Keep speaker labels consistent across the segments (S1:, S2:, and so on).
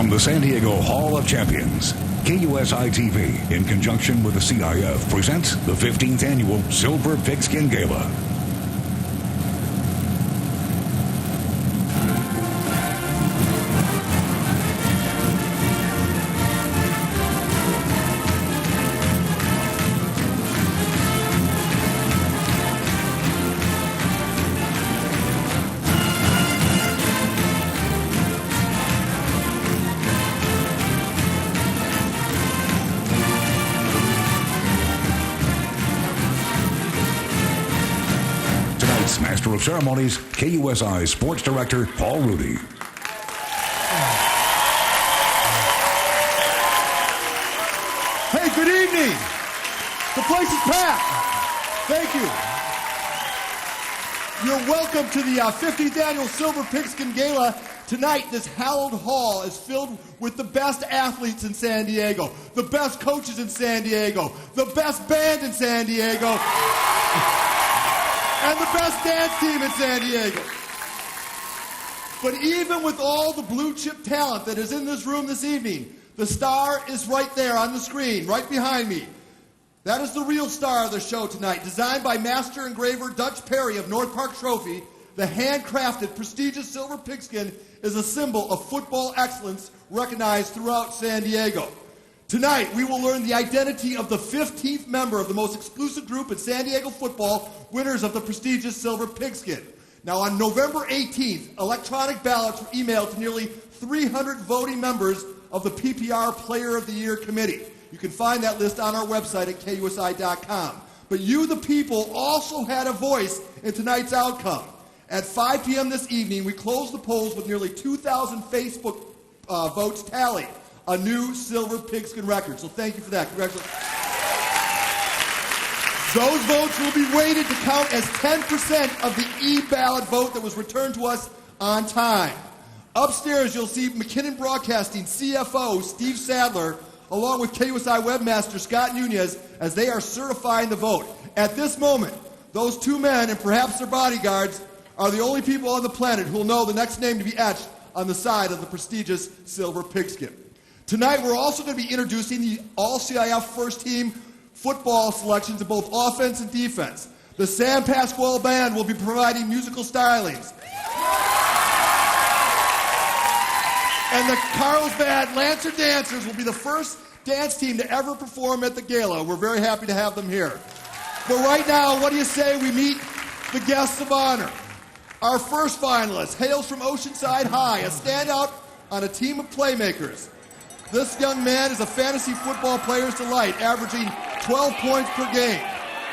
S1: From the San Diego Hall of Champions, KUSI TV, in conjunction with the CIF, presents the 15th Annual Silver Pigskin Gala. Master of Ceremonies, KUSI Sports Director Paul Rudy.
S2: Hey, good evening. The place is packed. Thank you. You're welcome to the 15th Annual Silver Pigskin Gala. Tonight, this hallowed hall is filled with the best athletes in San Diego, the best coaches in San Diego, the best band in San Diego, and the best dance team in San Diego. But even with all the blue chip talent that is in this room this evening, the star is right there on the screen, right behind me. That is the real star of the show tonight. Designed by master engraver Dutch Perry of North Park Trophy, the handcrafted, prestigious silver pigskin is a symbol of football excellence recognized throughout San Diego. Tonight, we will learn the identity of the 15th member of the most exclusive group in San Diego football, winners of the prestigious Silver Pigskin. Now, on November 18th, electronic ballots were emailed to nearly 300 voting members of the PPR Player of the Year Committee. You can find that list on our website at KUSI.com. But you, the people, also had a voice in tonight's outcome. At 5 p.m. this evening, we closed the polls with nearly 2,000 Facebook votes tallied. A new silver pigskin record. So thank you for that. Congratulations. Those votes will be weighted to count as 10% of the e-ballot vote that was returned to us on time. Upstairs, you'll see McKinnon Broadcasting CFO Steve Sadler, along with KUSI webmaster Scott Nunez, as they are certifying the vote. At this moment, those two men, and perhaps their bodyguards, are the only people on the planet who will know the next name to be etched on the side of the prestigious silver pigskin. Tonight, we're also going to be introducing the All-CIF first-team football selections of both offense and defense. The San Pasquale Band will be providing musical stylings. And the Carlsbad Lancer Dancers will be the first dance team to ever perform at the gala. We're very happy to have them here. But right now, what do you say we meet the guests of honor? Our first finalist hails from Oceanside High, a standout on a team of playmakers. This young man is a fantasy football player's delight, averaging 12 points per game.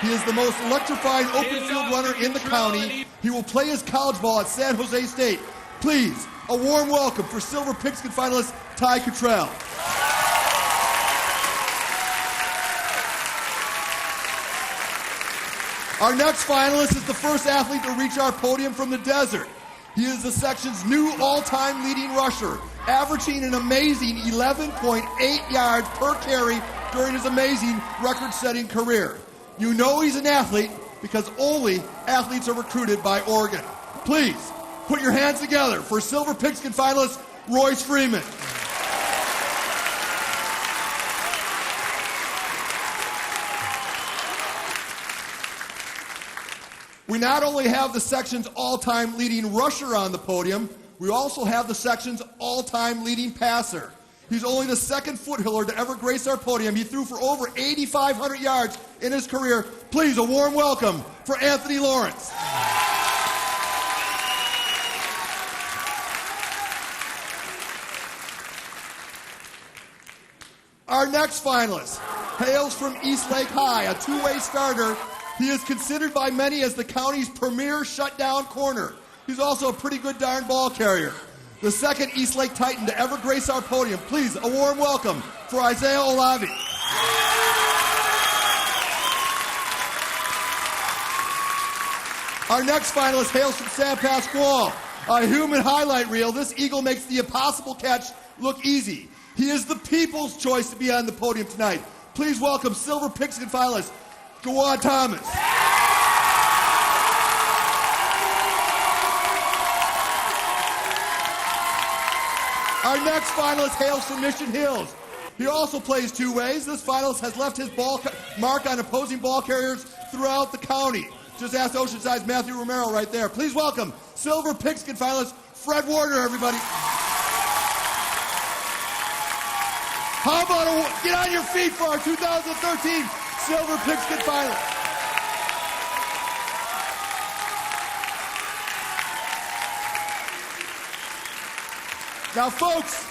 S2: He is the most electrifying open field runner in the county. He will play his college ball at San Jose State. Please, a warm welcome for Silver Pigskin finalist Ty Cottrell. Our next finalist is the first athlete to reach our podium from the desert. He is the section's new all-time leading rusher, averaging an amazing 11.8 yards per carry during his amazing record-setting career. You know he's an athlete because only athletes are recruited by Oregon. Please, put your hands together for Silver Pigskin finalist Royce Freeman. We not only have the section's all-time leading rusher on the podium, we also have the section's all-time leading passer. He's only the second foothiller to ever grace our podium. He threw for over 8,500 yards in his career. Please, a warm welcome for Anthony Lawrence. Our next finalist hails from East Lake High, a two-way starter. He is considered by many as the county's premier shutdown corner. He's also a pretty good darn ball carrier. The second East Lake Titan to ever grace our podium. Please, a warm welcome for Isaiah Olavi. Our next finalist hails from San Pasquale, a human highlight reel. This eagle makes the impossible catch look easy. He is the people's choice to be on the podium tonight. Please welcome Silver Pigskin finalist Gawad Thomas. Our next finalist hails from Mission Hills. He also plays two ways. This finalist has left his mark on opposing ball carriers throughout the county. Just ask Oceanside's Matthew Romero right there. Please welcome silver pigskin finalist Fred Warner, everybody. How about get on your feet for our 2013 silver pigskin finalist. Now, folks,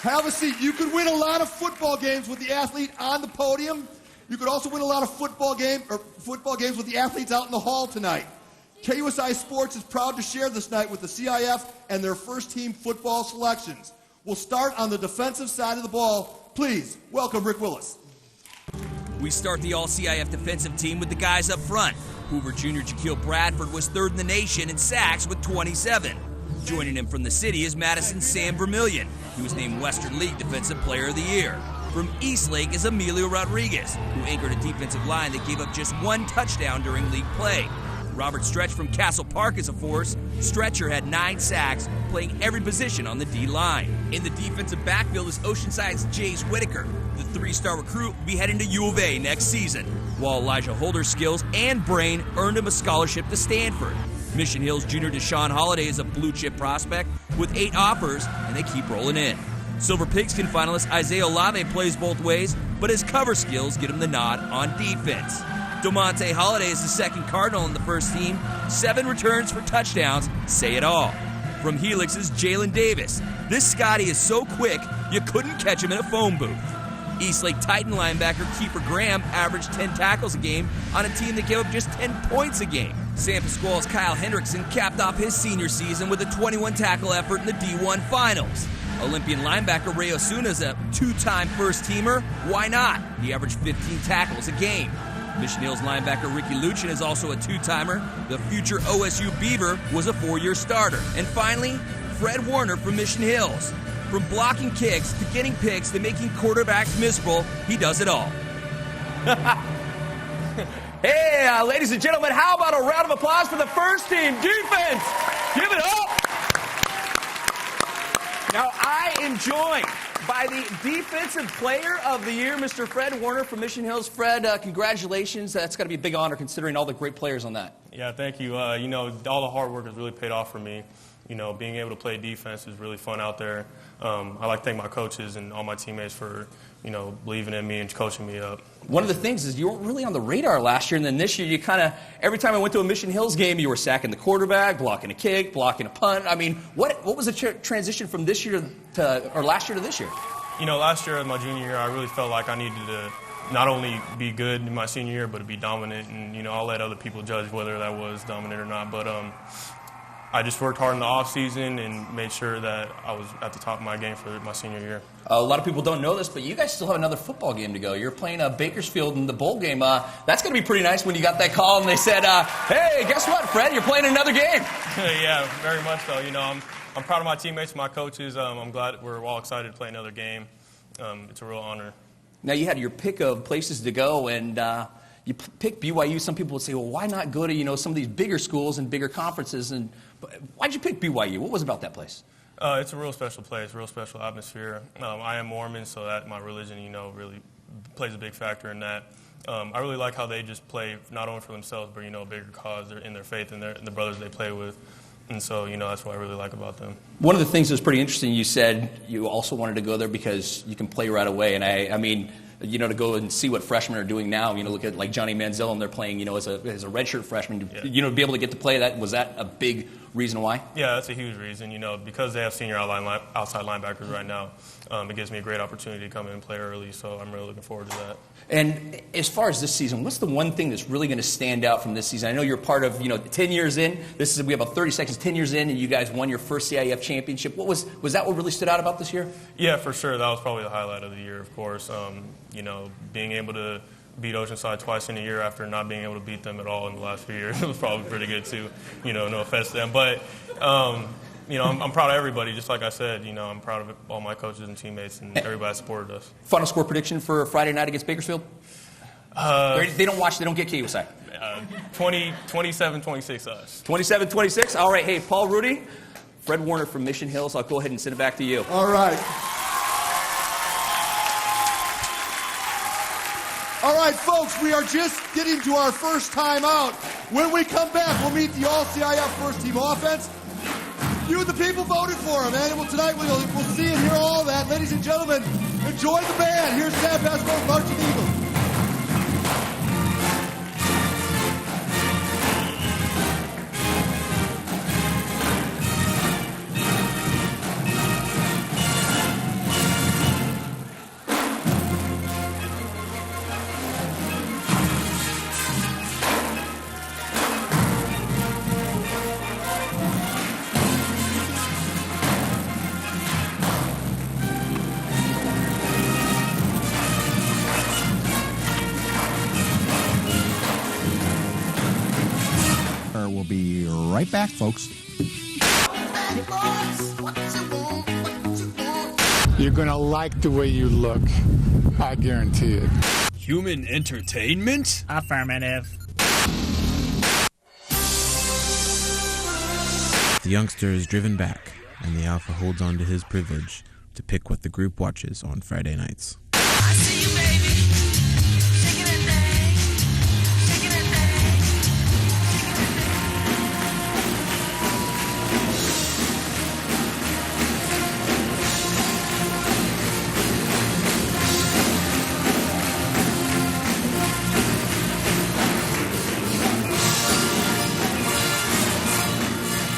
S2: have a seat. You could win a lot of football games with the athlete on the podium. You could also win a lot of football games with the athletes out in the hall tonight. KUSI Sports is proud to share this night with the CIF and their first-team football selections. We'll start on the defensive side of the ball. Please welcome Rick Willis.
S3: We start the All-CIF defensive team with the guys up front. Hoover Jr. Jaquil Bradford was third in the nation in sacks with 27. Joining him from the city is Madison Sam Vermillion. He was named Western League Defensive Player of the Year. From Eastlake is Emilio Rodriguez, who anchored a defensive line that gave up just one touchdown during league play. Robert Stretch from Castle Park is a force. Stretcher had 9 sacks, playing every position on the D-line. In the defensive backfield is Oceanside's Jace Whitaker. The 3-star recruit will be heading to U of A next season, while Elijah Holder's skills and brain earned him a scholarship to Stanford. Mission Hills junior Deshaun Holiday is a blue-chip prospect with 8 offers, and they keep rolling in. Silver Pigskin finalist Isaiah Olave plays both ways, but his cover skills get him the nod on defense. DeMonte Holiday is the second Cardinal on the first team. 7 returns for touchdowns say it all. From Helix's Jalen Davis. This Scotty is so quick, you couldn't catch him in a phone booth. Eastlake Titan linebacker Kiefer Graham averaged 10 tackles a game on a team that gave up just 10 points a game. San Pasquale's Kyle Hendrickson capped off his senior season with a 21-tackle effort in the D1 Finals. Olympian linebacker Ray Osuna is a 2-time first-teamer. Why not? He averaged 15 tackles a game. Mission Hills linebacker Ricky Luchin is also a 2-timer. The future OSU Beaver was a 4-year starter. And finally, Fred Warner from Mission Hills. From blocking kicks to getting picks to making quarterbacks miserable, he does it all.
S4: Hey, ladies and gentlemen, how about a round of applause for the first team defense? Give it up. Now, I am joined by the Defensive Player of the Year, Mr. Fred Warner from Mission Hills. Fred, congratulations. That's got to be a big honor considering all the great players on that.
S5: Yeah, thank you. You know, all the hard work has really paid off for me. You know, being able to play defense is really fun out there. I like to thank my coaches and all my teammates for, you know, believing in me and coaching me up.
S4: One of the things is you weren't really on the radar last year, and then this year you kind of, every time I went to a Mission Hills game, you were sacking the quarterback, blocking a kick, blocking a punt. I mean, what was the transition from this year or last year to this year?
S5: You know, last year, my junior year, I really felt like I needed to not only be good in my senior year, but to be dominant. And, you know, I'll let other people judge whether that was dominant or not. But I just worked hard in the offseason and made sure that I was at the top of my game for my senior year.
S4: A lot of people don't know this, but you guys still have another football game to go. You're playing Bakersfield in the bowl game. That's going to be pretty nice when you got that call and they said, hey, guess what, Fred? You're playing another game.
S5: Yeah, very much so. You know, I'm proud of my teammates, my coaches. I'm glad we're all excited to play another game. It's a real honor.
S4: Now, you had your pick of places to go, and you picked BYU. Some people would say, well, why not go to, you know, some of these bigger schools and bigger conferences? And why'd you pick BYU? What was it about that place?
S5: It's a real special place, real special atmosphere. I am Mormon, so that my religion, you know, really plays a big factor in that. I really like how they just play not only for themselves, but, you know, a bigger cause in their faith and the brothers they play with. And so, you know, that's what I really like about them.
S4: One of the things that was pretty interesting, you said you also wanted to go there because you can play right away. And I mean, you know, to go and see what freshmen are doing now, you know, look at like Johnny Manziel and they're playing, you know, as a redshirt freshman,
S5: yeah.
S4: You know, to be able to get to play that, was that a big reason why?
S5: Yeah, that's a huge reason. You know, because they have senior outside linebackers right now, it gives me a great opportunity to come in and play early, so I'm really looking forward to that.
S4: And as far as this season, what's the one thing that's really going to stand out from this season? I know you're part of, you know, 10 years in. We have about 30 seconds, 10 years in, and you guys won your first CIF championship. Was that what really stood out about this year?
S5: Yeah, for sure. That was probably the highlight of the year, of course. You know, being able to beat Oceanside twice in a year after not being able to beat them at all in the last few years was probably pretty good too. You know, no offense to them. But, you know, I'm proud of everybody. Just like I said, you know, I'm proud of all my coaches and teammates and everybody that supported us.
S4: Final score prediction for Friday night against Bakersfield? They don't watch, they don't get KUSI.
S5: 27-26 us.
S4: 27-26? All right. Hey, Paul Rudy, Fred Warner from Mission Hills. I'll go ahead and send it back to you.
S2: All right. All right, folks, we are just getting to our first time out. When we come back, we'll meet the All-CIF first-team offense. You, the people, voted for them, and tonight we'll see and hear all that. Ladies and gentlemen, enjoy the band. Here's Sam Pascoe, Marching Eagles.
S6: We'll be right back, folks.
S7: You're going to like the way you look. I guarantee it.
S8: Human entertainment?
S9: Affirmative.
S10: The youngster is driven back, and the alpha holds on to his privilege to pick what the group watches on Friday nights.
S11: I see you, baby. Shaking that thing. Shaking that thing.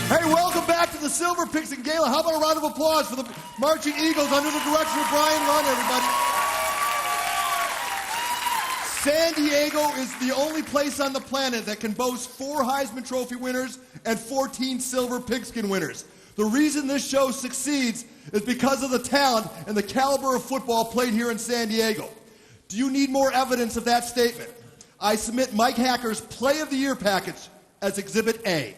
S2: Hey, welcome back to the Silver Pigskin Gala. How about a round of applause for the Marching Eagles under the direction of Brian Lunn, everybody. San Diego is the only place on the planet that can boast 4 Heisman Trophy winners and 14 Silver Pigskin winners. The reason this show succeeds is because of the talent and the caliber of football played here in San Diego. Do you need more evidence of that statement? I submit Mike Hacker's Play of the Year package as Exhibit A.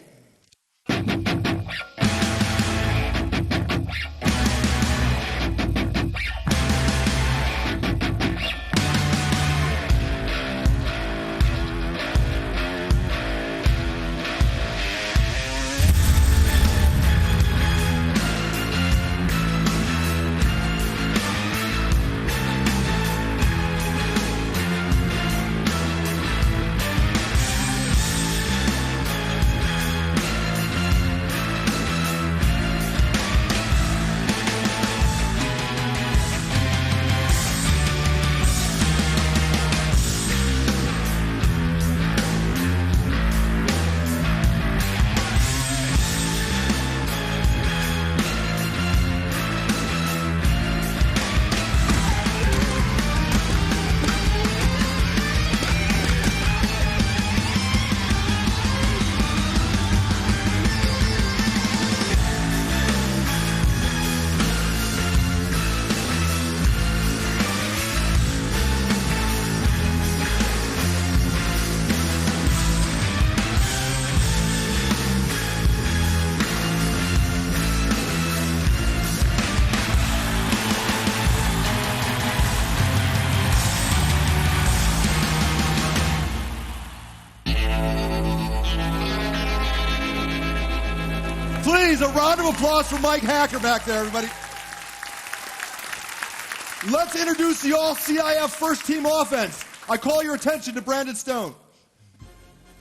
S2: Please, a round of applause for Mike Hacker back there, everybody. Let's introduce the All-CIF first-team offense. I call your attention to Brandon Stone.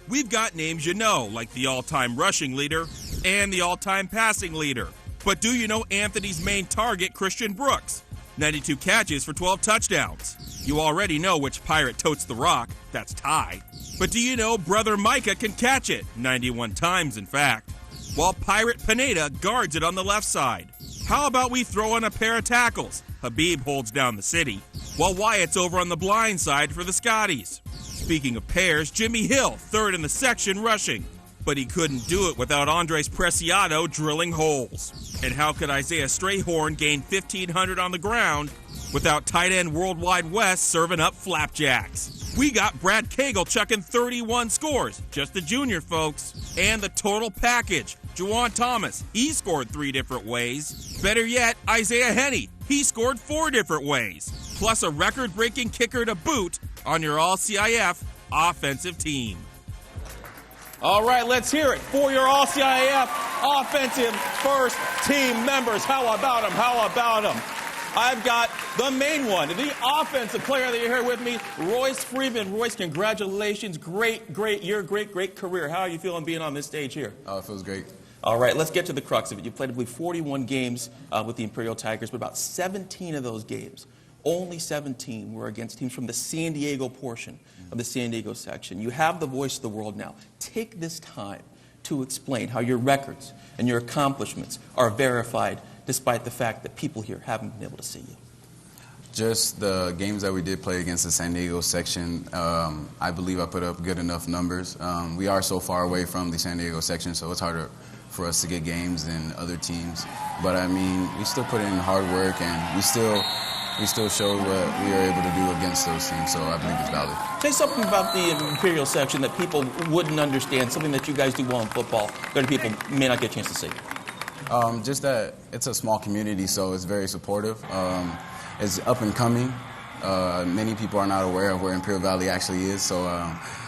S12: We've got names you know, like the all-time rushing leader and the all-time passing leader. But do you know Anthony's main target, Christian Brooks? 92 catches for 12 touchdowns. You already know which Pirate totes the rock. That's Ty. But do you know Brother Micah can catch it? 91 times, in fact. While Pirate Pineda guards it on the left side. How about we throw in a pair of tackles? Habib holds down the city, while Wyatt's over on the blind side for the Scotties. Speaking of pairs, Jimmy Hill, third in the section rushing. But he couldn't do it without Andres Preciado drilling holes. And how could Isaiah Strayhorn gain 1,500 on the ground without tight end Worldwide West serving up flapjacks? We got Brad Cagle chucking 31 scores, just the junior folks. And the total package. Juwan Thomas, he scored 3 different ways. Better yet, Isaiah Henney, he scored 4 different ways. Plus a record-breaking kicker to boot on your All-CIF offensive team.
S4: All right, let's hear it for your All-CIF
S9: offensive first team members. How about them? How about them? I've got the main one, the offensive player that you're here with me, Royce Freeman. Royce, congratulations. Great year, great career. How are you feeling being on this stage here?
S13: Oh, it feels great.
S9: All right, let's get to the crux of it. You played, I believe, 41 games with the Imperial Tigers, but about 17 of those games, only 17 were against teams from the San Diego portion of the San Diego section. You have the voice of the world now. Take this time to explain how your records and your accomplishments are verified despite the fact that people here haven't been able to see you.
S13: Just the games that we did play against the San Diego section, I believe I put up good enough numbers. We are so far away from the San Diego section, so it's harder for us to get games than other teams. But I mean, we still put in hard work, and we still showed what we were able to do against those teams, so I believe it's valid.
S9: Say something about the Imperial section that people wouldn't understand, something that you guys do well in football that other people may not get a chance to see.
S13: Just that it's a small community, so it's very supportive. It's up and coming. Many people are not aware of where Imperial Valley actually is, so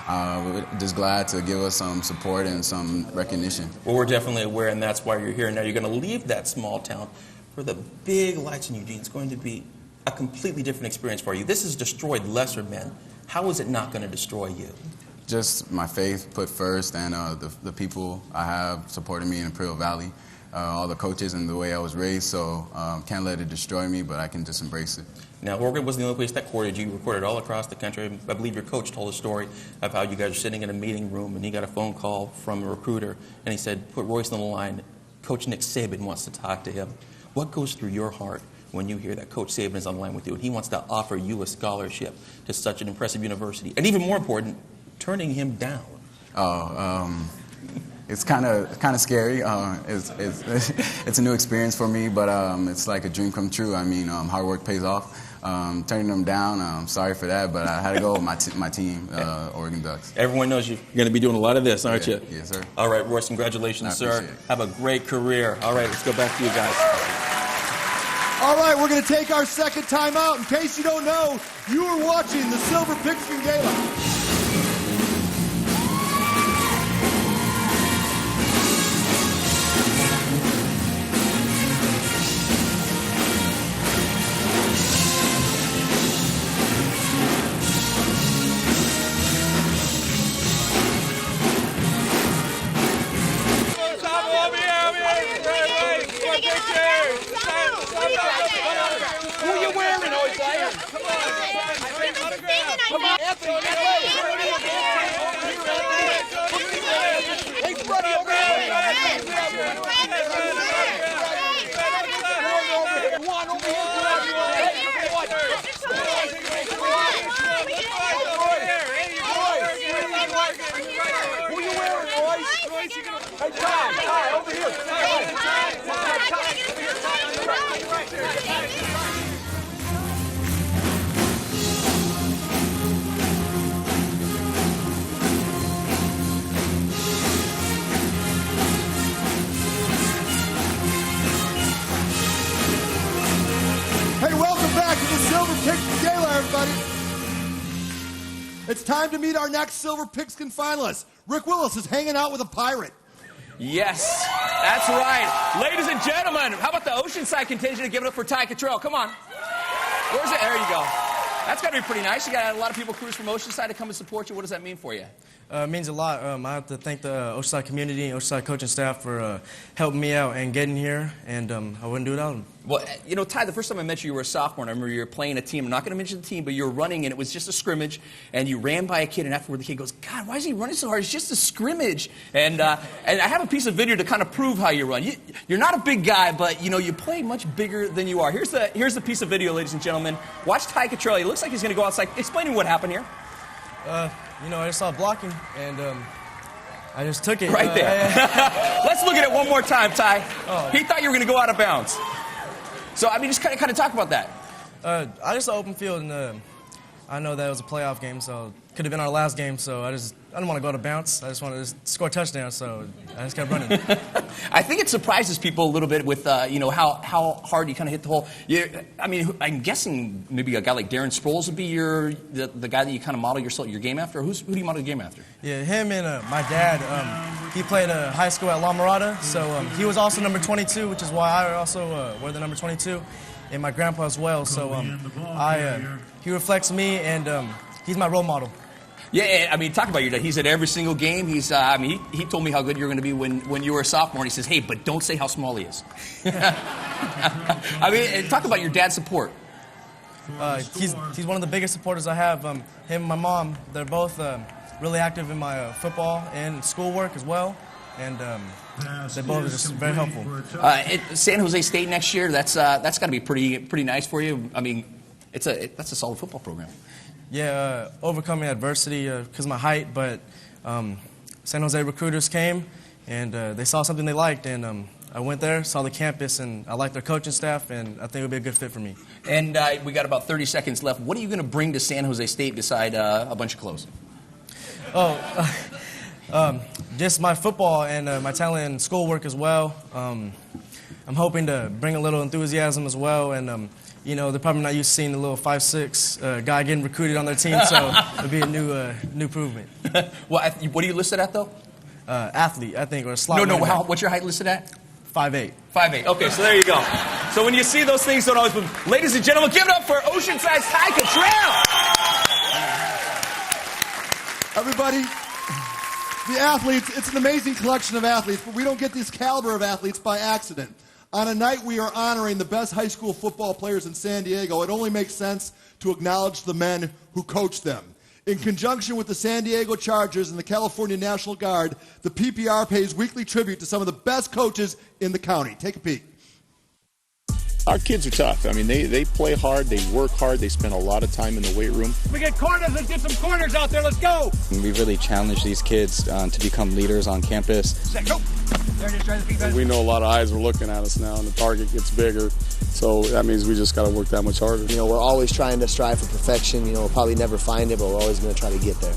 S13: we're just glad to give us some support and some recognition.
S9: Well, we're definitely aware, and that's why you're here. Now you're going to leave that small town for the big lights in Eugene. It's going to be a completely different experience for you. This has destroyed lesser men. How is it not going to destroy you?
S13: Just my faith put first, and the people I have supporting me in Imperial Valley. All the coaches and the way I was raised, so can't let it destroy me, but I can just embrace it.
S9: Now, Oregon wasn't the only place that courted you. You recorded all across the country. I believe your coach told a story of how you guys were sitting in a meeting room, and he got a phone call from a recruiter, and he said, put Royce on the line. Coach Nick Saban wants to talk to him. What goes through your heart when you hear that Coach Saban is on the line with you, and he wants to offer you a scholarship to such an impressive university? And even more important, turning him down.
S13: It's kind of scary. It's a new experience for me, but it's like a dream come true. I mean, hard work pays off. Turning them down, I'm sorry for that, but I had to go with my team, Oregon Ducks.
S9: Everyone knows you're going to be doing a lot of this, aren't you?
S13: Yes, sir.
S9: All right, Royce, congratulations, sir. Have a great career. All right, let's go back to you guys.
S2: All right, we're going to take our second time out. In case you don't know, you are watching the Silver Pigskin Gala. Hey, welcome back to the Silver Pigskin Gala, everybody. It's time to meet our next Silver Pigskin finalist. Rick Willis is hanging out with a pirate.
S4: Yes, that's right. Ladies and gentlemen, how about the Oceanside contingent and give it up for Ty Cottrell? Come on. Where's it? There you go. That's got to be pretty nice. You got a lot of people cruise from Oceanside to come and support you. What does that mean for you?
S14: It means a lot. I have to thank the Oceanside community and Oceanside coaching staff for helping me out and getting here, and I wouldn't do it without them.
S4: Well, you know, Ty, the first time I met you, you were a sophomore, and I remember you were playing a team. I'm not going to mention the team, but you were running, and it was just a scrimmage, and you ran by a kid, and afterward the kid goes, God, why is he running so hard? It's just a scrimmage. And I have a piece of video to kind of prove how you run. You're not a big guy, but, you know, you play much bigger than you are. Here's the piece of video, ladies and gentlemen. Watch Ty Cottrell. He looks like he's going to go outside. Explain what happened here.
S14: You know, I just saw blocking, and I just took it.
S4: Right there. Let's look at it one more time, Ty.
S14: Oh.
S4: He thought you were going to go out of bounds. So, I mean, just kind of talk about that.
S14: I just saw open field, and I know that it was a playoff game, so it could have been our last game, so I didn't want to go to bounce. I just wanted to score a touchdown, so I just kept running.
S4: I think it surprises people a little bit with, how hard you kind of hit the hole. I'm guessing maybe a guy like Darren Sproles would be the guy that you kind of model your game after. Who do you model your game after?
S14: Yeah, him and my dad. He played high school at La Mirada, so he was also number 22, which is why I also wear the number 22, and my grandpa as well. So he reflects me, and he's my role model.
S4: Yeah, talk about your dad. He's at every single game. He told me how good you were going to be when you were a sophomore. And he says, hey, but don't say how small he is. Talk about your dad's support.
S14: He's one of the biggest supporters I have. Him and my mom, they're both really active in my football and schoolwork as well. And they're both just very helpful.
S4: San Jose State next year, that's got to be pretty nice for you. That's a solid football program.
S14: Yeah, overcoming adversity because of my height, but San Jose recruiters came, and they saw something they liked, and I went there, saw the campus, and I liked their coaching staff, and I think it would be a good fit for me.
S4: And we got about 30 seconds left. What are you going to bring to San Jose State beside a bunch of clothes?
S14: Just my football and my talent in schoolwork as well. I'm hoping to bring a little enthusiasm as well, and they're probably not used to seeing the little 5'6" guy getting recruited on their team, so it'll be a new improvement.
S4: What are you listed at, though?
S14: Athlete, I think, or a slot.
S4: No. What's your height listed at?
S14: 5'8".
S4: 5'8". Okay, so there you go. So when you see those things, don't always move. Ladies and gentlemen, give it up for Oceanside's Ty Cottrell.
S2: Everybody, the athletes, it's an amazing collection of athletes, but we don't get this caliber of athletes by accident. On a night we are honoring the best high school football players in San Diego, it only makes sense to acknowledge the men who coach them. In conjunction with the San Diego Chargers and the California National Guard, the PPR pays weekly tribute to some of the best coaches in the county. Take a peek.
S15: Our kids are tough. They play hard, they work hard, they spend a lot of time in the weight room.
S16: We get corners, let's get some corners out there, let's go!
S17: And we really challenge these kids to become leaders on campus.
S16: Set, go!
S15: And we know a lot of eyes are looking at us now, and the target gets bigger, so that means we just got to work that much harder.
S18: We're always trying to strive for perfection. We'll probably never find it, but we're always going to try to get there.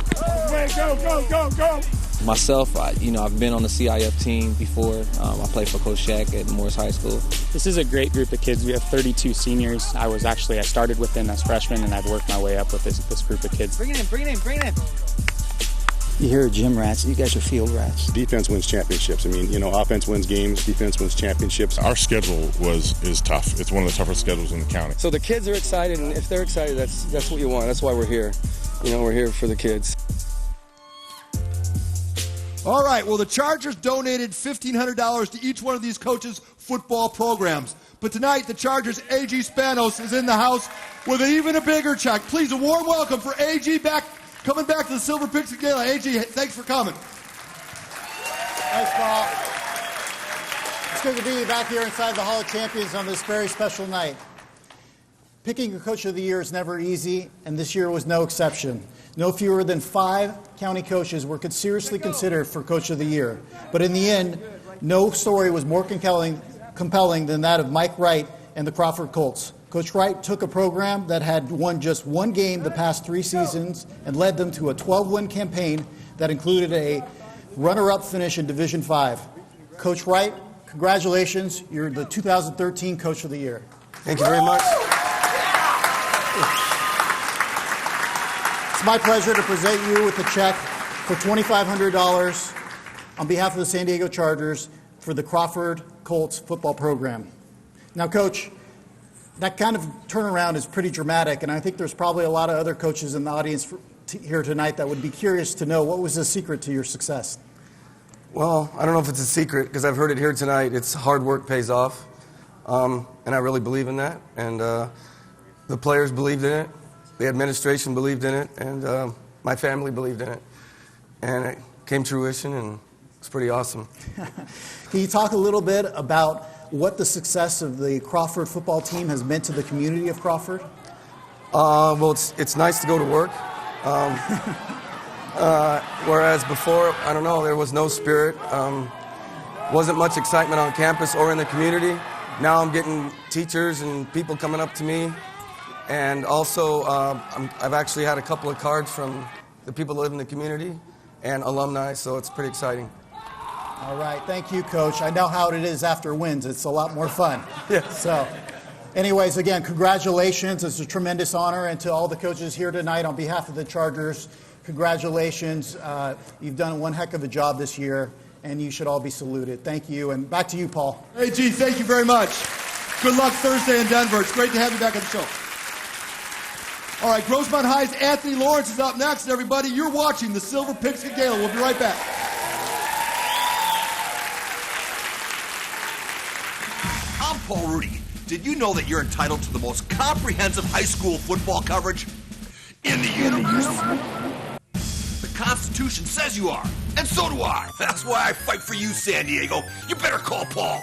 S16: Go!
S17: Myself, I've been on the CIF team before. I played for Coach Shaq at Morris High School.
S19: This is a great group of kids. We have 32 seniors. I started with them as freshmen, and I've worked my way up with this group of kids.
S16: Bring it in.
S20: You hear gym rats, you guys are field rats.
S15: Defense wins championships. Offense wins games, defense wins championships. Our schedule is tough. It's one of the toughest schedules in the county.
S21: So the kids are excited, and if they're excited, that's what you want. That's why we're here. We're here for the kids.
S2: All right, well, the Chargers donated $1,500 to each one of these coaches' football programs. But tonight, the Chargers' A.G. Spanos is in the house with an even a bigger check. Please, a warm welcome for A.G. coming back to the Silver Pigskin Gala. A.G., thanks for coming.
S22: Thanks, Paul. It's good to be back here inside the Hall of Champions on this very special night. Picking a Coach of the Year is never easy, and this year was no exception. No fewer than 5 county coaches were seriously considered for Coach of the Year. But in the end, no story was more compelling than that of Mike Wright and the Crawford Colts. Coach Wright took a program that had won just one game the past 3 seasons and led them to a 12-win campaign that included a runner-up finish in Division 5. Coach Wright, congratulations. You're the 2013 Coach of the Year.
S21: Thank you very much.
S22: It's my pleasure to present you with a check for $2,500 on behalf of the San Diego Chargers for the Crawford Colts football program. Now, Coach, that kind of turnaround is pretty dramatic, and I think there's probably a lot of other coaches in the audience here tonight that would be curious to know what was the secret to your success.
S21: Well, I don't know if it's a secret because I've heard it here tonight. It's hard work pays off, and I really believe in that. And the players believed in it, the administration believed in it, and my family believed in it. And it came to fruition, and it's pretty awesome.
S22: Can you talk a little bit about what the success of the Crawford football team has meant to the community of Crawford?
S21: Well, it's nice to go to work. Whereas before, I don't know, there was no spirit. Wasn't much excitement on campus or in the community. Now I'm getting teachers and people coming up to me And also, I've actually had a couple of cards from the people that live in the community and alumni, so it's pretty exciting.
S22: All right, thank you, Coach. I know how it is after wins. It's a lot more fun.
S21: Yeah.
S22: So, anyways, again, congratulations. It's a tremendous honor. And to all the coaches here tonight, on behalf of the Chargers, congratulations. You've done one heck of a job this year, and you should all be saluted. Thank you. And back to you, Paul.
S2: Hey, G, thank you very much. Good luck Thursday in Denver. It's great to have you back on the show. All right, Grossmont High's Anthony Lawrence is up next. Everybody, you're watching the Silver Pigskin Gala. We'll be right back.
S1: I'm Paul Rudy. Did you know that you're entitled to the most comprehensive high school football coverage in the universe? The Constitution says you are, and so do I. That's why I fight for you, San Diego. You better call Paul.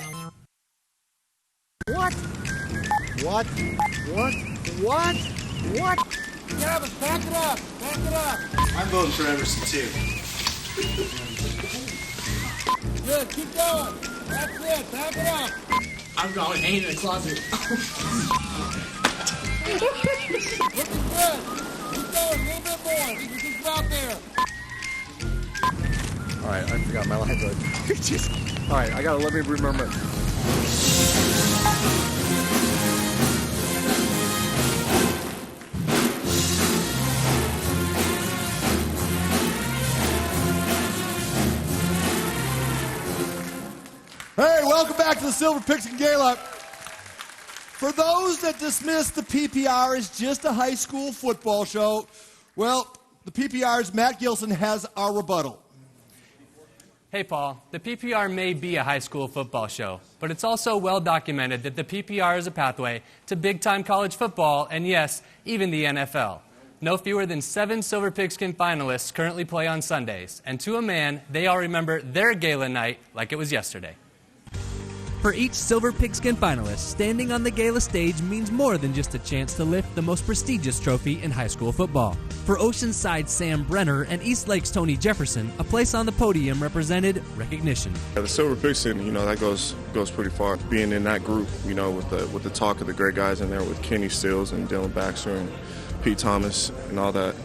S16: What? What? What? What? What? Travis, back it up. Back it up.
S3: I'm voting for Emerson, too.
S16: Good, keep going. That's it. Back it up.
S3: I'm going hanging in the closet.
S16: Looking good. Keep going. A little bit more. You're just about there.
S23: All right, I forgot my line. All right, let me remember.
S2: Hey, welcome back to the Silver Pigskin Gala. For those that dismiss the PPR as just a high school football show, well, the PPR's Matt Gilson has our rebuttal.
S24: Hey, Paul, the PPR may be a high school football show, but it's also well documented that the PPR is a pathway to big-time college football and, yes, even the NFL. No fewer than 7 Silver Pigskin finalists currently play on Sundays, and to a man, they all remember their gala night like it was yesterday.
S25: For each Silver Pigskin finalist, standing on the gala stage means more than just a chance to lift the most prestigious trophy in high school football. For Oceanside's Sam Brenner and Eastlake's Tony Jefferson, a place on the podium represented recognition.
S26: Yeah, the Silver Pigskin, that goes pretty far. Being in that group, with the talk of the great guys in there, with Kenny Stills and Dylan Baxter and Pete Thomas and all that,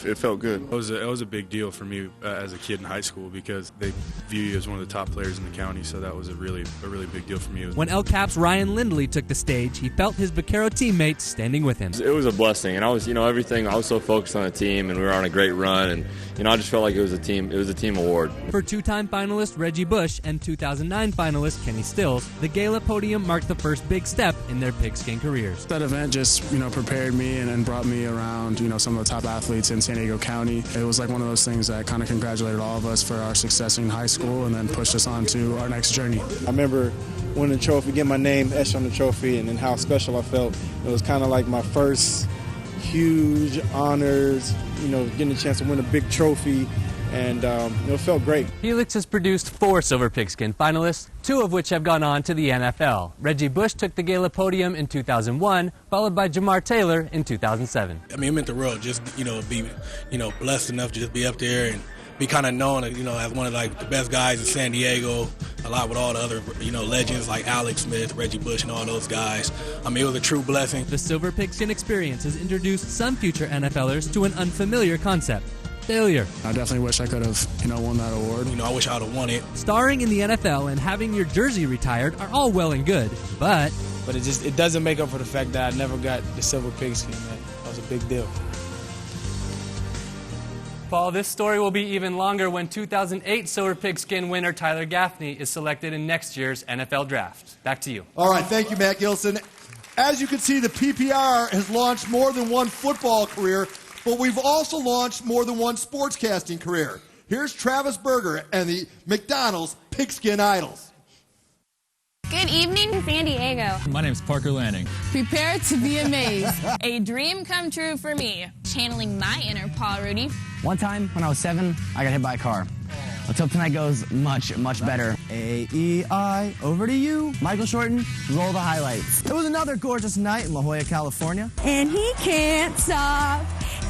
S26: it felt good.
S27: It was a big deal for me as a kid in high school because they view you as one of the top players in the county, so that was a really big deal for me.
S25: When El Cap's Ryan Lindley took the stage, he felt his Vaquero teammates standing with him.
S28: It was a blessing, and I was, everything. I was so focused on the team, and we were on a great run, and I just felt like it was a team award.
S25: For two-time finalist Reggie Bush and 2009 finalist Kenny Stills, the gala podium marked the first big step in their pigskin careers.
S29: That event just, prepared me and brought me around, some of the top athletes in San Diego County. It was like one of those things that kind of congratulated all of us for our success in high school and then pushed us on to our next journey.
S30: I remember winning the trophy, getting my name etched on the trophy, and then how special I felt. It was kind of like my first huge honors, getting a chance to win a big trophy. And it felt great.
S25: Helix has produced 4 Silver Pigskin finalists, 2 of which have gone on to the NFL. Reggie Bush took the gala podium in 2001, followed by Jamar Taylor in 2007.
S31: It meant the world just, be, blessed enough to just be up there and be kind of known, as one of the best guys in San Diego, a lot with all the other, legends like Alex Smith, Reggie Bush, and all those guys. It was a true blessing.
S25: The Silver Pigskin experience has introduced some future NFLers to an unfamiliar concept. Failure.
S29: I definitely wish I could have, won that award.
S31: I wish I would have won it.
S25: Starring in the NFL and having your jersey retired are all well and good, but
S31: it doesn't make up for the fact that I never got the Silver Pigskin. That was a big deal.
S24: Paul, this story will be even longer when 2008 Silver Pigskin winner Tyler Gaffney is selected in next year's NFL Draft. Back to you.
S2: All right, thank you, Matt Gilson. As you can see, the PPR has launched more than one football career, but we've also launched more than one sportscasting career. Here's Travis Berger and the McDonald's Pigskin Idols.
S32: Good evening, San Diego.
S33: My name's Parker Lanning.
S32: Prepare to be amazed. A dream come true for me. Channeling my inner Paul Rudy.
S34: One time when I was 7, I got hit by a car. Let's hope tonight goes much, much better. A-E-I, over to you. Michael Shorten, roll the highlights. It was another gorgeous night in La Jolla, California.
S35: And he can't stop,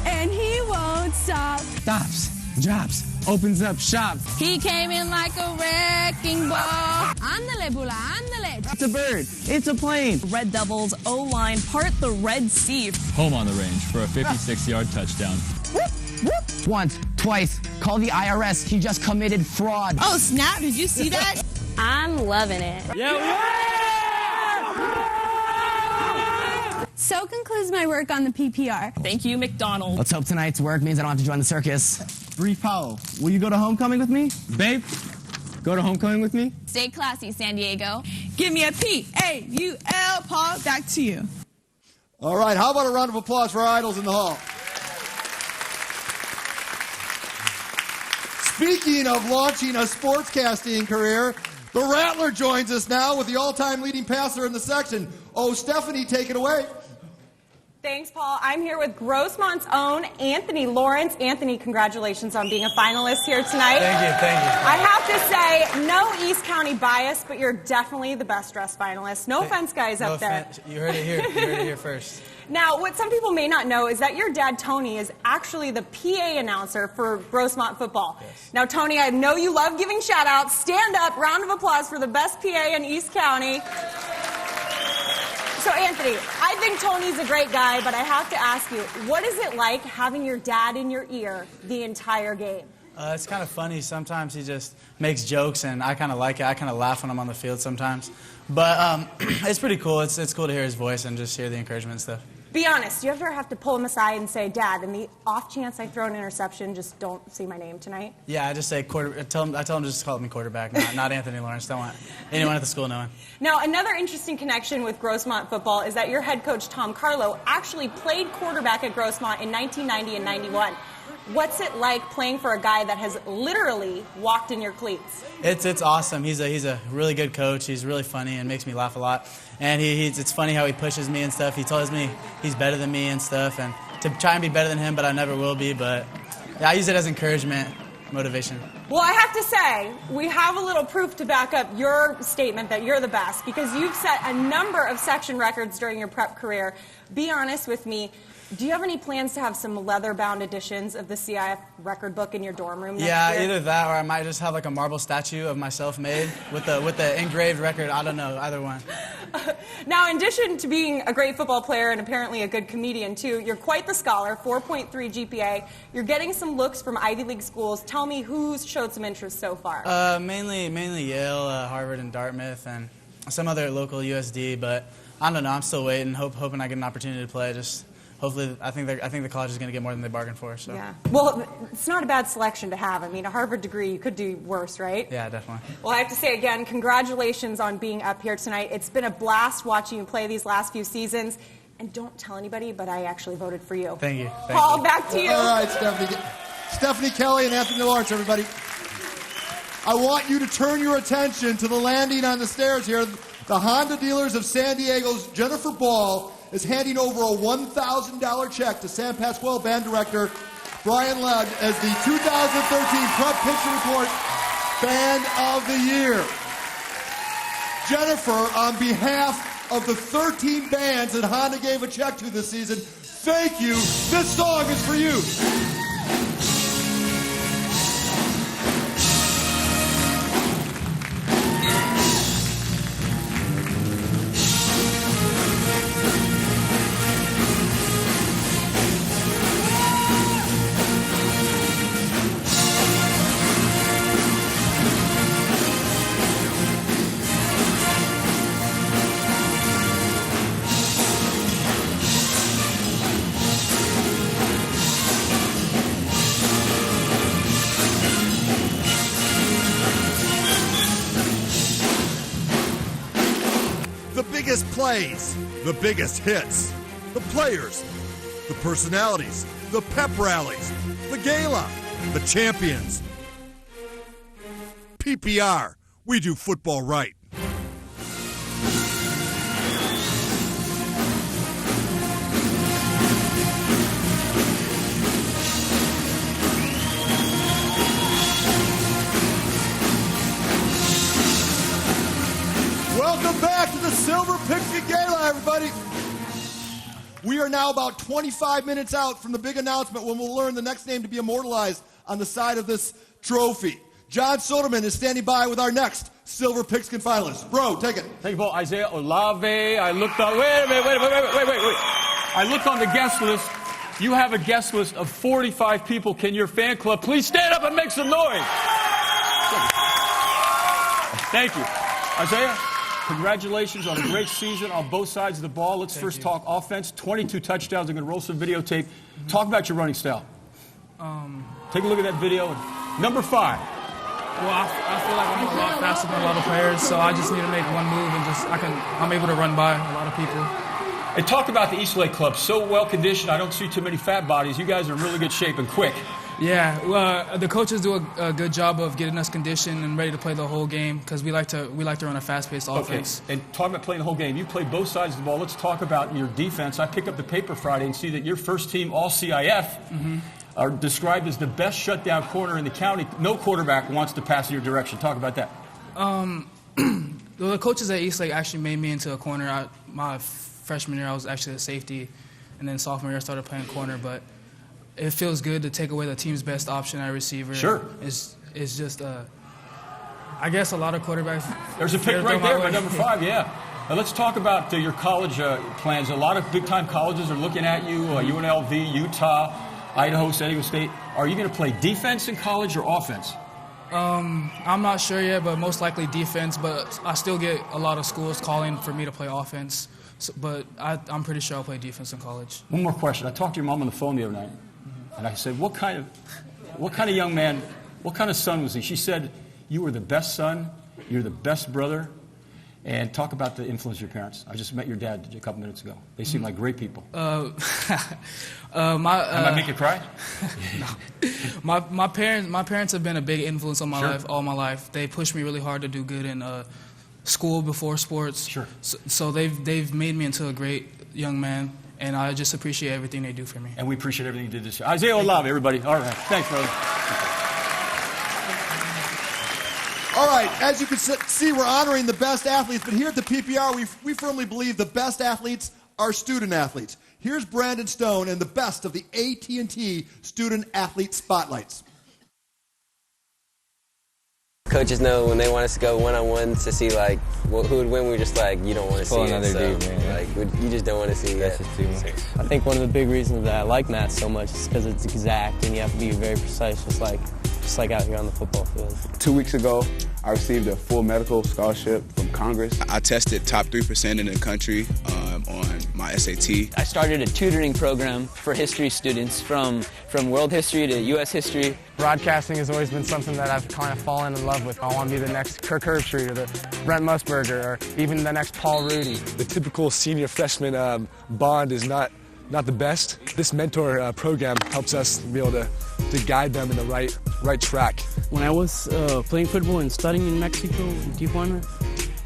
S35: and he won't stop.
S34: Stops, drops, opens up shop.
S32: He came in like a wrecking ball. Ándale, bula, ándale.
S34: It's a bird. It's a plane.
S32: Red Devils O-line part the Red Sea.
S4: Home on the range for a 56-yard touchdown.
S34: Once, twice. Call the IRS. He just committed fraud.
S35: Oh, snap. Did you see that?
S32: I'm loving it.
S35: So concludes my work on the PPR.
S32: Thank you, McDonald.
S34: Let's hope tonight's work means I don't have to join the circus. Bree Powell, will you go to homecoming with me? Babe, go to homecoming with me?
S32: Stay classy, San Diego.
S35: Give me a P-A-U-L. Paul, back to you.
S2: All right, how about a round of applause for our idols in the hall? Speaking of launching a sportscasting career, the Rattler joins us now with the all-time leading passer in the section. Oh, Stephanie, take it away.
S5: Thanks, Paul. I'm here with Grossmont's own Anthony Lawrence. Anthony, congratulations on being a finalist here tonight.
S3: Thank you, thank you.
S5: I have to say, no East County bias, but you're definitely the best-dressed finalist. No offense, guys, up there.
S3: You heard it here. You heard it here first.
S5: Now, what some people may not know is that your dad, Tony, is actually the PA announcer for Grossmont football.
S3: Yes.
S5: Now, Tony, I know you love giving shout-outs. Stand up, round of applause for the best PA in East County. So, Anthony, I think Tony's a great guy, but I have to ask you, what is it like having your dad in your ear the entire game?
S3: It's kind of funny. Sometimes he just makes jokes, and I kind of like it. I kind of laugh when I'm on the field sometimes. But it's pretty cool. It's cool to hear his voice and just hear the encouragement and stuff.
S5: Be honest, do you ever have to pull him aside and say, Dad, in the off chance I throw an interception, just don't say my name tonight?
S3: Yeah, I just say I tell him just to call me quarterback, not Anthony Lawrence. Don't want anyone at the school knowing.
S5: Now, another interesting connection with Grossmont football is that your head coach, Tom Carlo, actually played quarterback at Grossmont in 1990 and 91. What's it like playing for a guy that has literally walked in your cleats?
S3: It's awesome. He's a really good coach. He's really funny and makes me laugh a lot. And it's funny how he pushes me and stuff. He tells me he's better than me and stuff, and to try and be better than him, but I never will be. But yeah, I use it as encouragement, motivation.
S5: Well, I have to say, we have a little proof to back up your statement that you're the best, because you've set a number of section records during your prep career. Be honest with me. Do you have any plans to have some leather-bound editions of the CIF record book in your dorm room next year?
S3: Yeah, either that or I might just have like a marble statue of myself made with the engraved record. I don't know, either one.
S5: Now, in addition to being a great football player and apparently a good comedian, too, you're quite the scholar, 4.3 GPA. You're getting some looks from Ivy League schools. Tell me who's showed some interest so far.
S3: Mainly Yale, Harvard, and Dartmouth, and some other local USD, but I don't know. I'm still waiting, hoping I get an opportunity to play. Hopefully, I think the college is going to get more than they bargained for. So.
S5: Yeah. Well, it's not a bad selection to have. I mean, a Harvard degree, you could do worse, right?
S3: Yeah, definitely.
S5: Well, I have to say again, congratulations on being up here tonight. It's been a blast watching you play these last few seasons. And don't tell anybody, but I actually voted for you.
S3: Thank you.
S5: Paul, back to you.
S2: All right, Stephanie Kelly and Anthony Lawrence, everybody. I want you to turn your attention to the landing on the stairs here. The Honda dealers of San Diego's Jennifer Ball is handing over a $1,000 check to San Pasquale band director Brian Led as the 2013 Prep Picture Report Band of the Year. Jennifer, on behalf of the 13 bands that Honda gave a check to this season, thank you. This song is for you.
S1: Plays, the biggest hits, the players, the personalities, the pep rallies, the gala, the champions. PPR, we do football right.
S2: Welcome back to the Silver Pigskin Gala, everybody. We are now about 25 minutes out from the big announcement when we'll learn the next name to be immortalized on the side of this trophy. John Soderman is standing by with our next Silver Pigskin finalist. Bro, take it.
S6: Thank you, Paul. Isaiah Olave. I looked on. Wait a minute. Wait. I looked on the guest list. You have a guest list of 45 people. Can your fan club please stand up and make some noise? Thank you. Isaiah, congratulations on a great season on both sides of the ball. Let's first talk offense. 22 touchdowns. I'm going to roll some videotape. Talk about your running style. Take a look at that video. Number 5.
S7: Well, I feel like I'm a lot faster than a lot of players, so I just need to make one move and I'm able to run by a lot of people.
S6: And talk about the East Lake Club. So well conditioned. I don't see too many fat bodies. You guys are in really good shape and quick.
S7: Yeah, well, the coaches do a good job of getting us conditioned and ready to play the whole game because we like to run a fast-paced offense.
S6: And talk about playing the whole game. You play both sides of the ball. Let's talk about your defense. I pick up the paper Friday and see that your first team All-CIF are described as the best shutdown corner in the county. No quarterback wants to pass in your direction. Talk about that.
S7: The coaches at East Lake actually made me into a corner. My freshman year, I was actually a safety, and then sophomore year, I started playing corner. But it feels good to take away the team's best option at receiver.
S6: Sure.
S7: It's just, I guess a lot of quarterbacks.
S6: There's a pick right there by number 5, yeah. Now let's talk about your college plans. A lot of big-time colleges are looking at you, UNLV, Utah, Idaho, San Diego State. Are you going to play defense in college or offense?
S7: I'm not sure yet, but most likely defense. But I still get a lot of schools calling for me to play offense. So, but I'm pretty sure I'll play defense in college.
S6: One more question. I talked to your mom on the phone the other night, and I said, what kind of young man, what kind of son was he? She said, you were the best son, you're the best brother, and talk about the influence of your parents. I just met your dad a couple minutes ago. They seem like great people. Am I making you cry?
S7: No. My parents have been a big influence on my life all my life. They pushed me really hard to do good in school before sports.
S6: Sure.
S7: So they've made me into a great young man, and I just appreciate everything they do for me.
S6: And we appreciate everything you did this year. Isaiah Olave, everybody. All right. Thanks, brother.
S2: All right, as you can see, we're honoring the best athletes, but here at the PPR, we firmly believe the best athletes are student athletes. Here's Brandon Stone and the best of the AT&T Student Athlete Spotlights.
S8: Coaches know when they want us to go one-on-one to see like who would win. We're just like, you don't want to see
S9: another
S8: it.
S9: dude, man.
S8: Like you just don't want to see
S9: That's
S8: it.
S9: just too much.
S8: I think one of the big reasons that I like math so much is because it's exact and you have to be very precise, just like out here on the football field.
S10: 2 weeks ago, I received a full medical scholarship from Congress.
S11: I tested top 3% in the country on my SAT.
S8: I started a tutoring program for history students from world history to U.S. history.
S12: Broadcasting has always been something that I've kind of fallen in love with. I want to be the next Kirk Herbstreit or the Brent Musburger or even the next Paul Rudy.
S13: The typical senior-freshman bond is not the best. This mentor program helps us be able to guide them in the right track.
S14: When I was playing football and studying in Mexico, in Tijuana,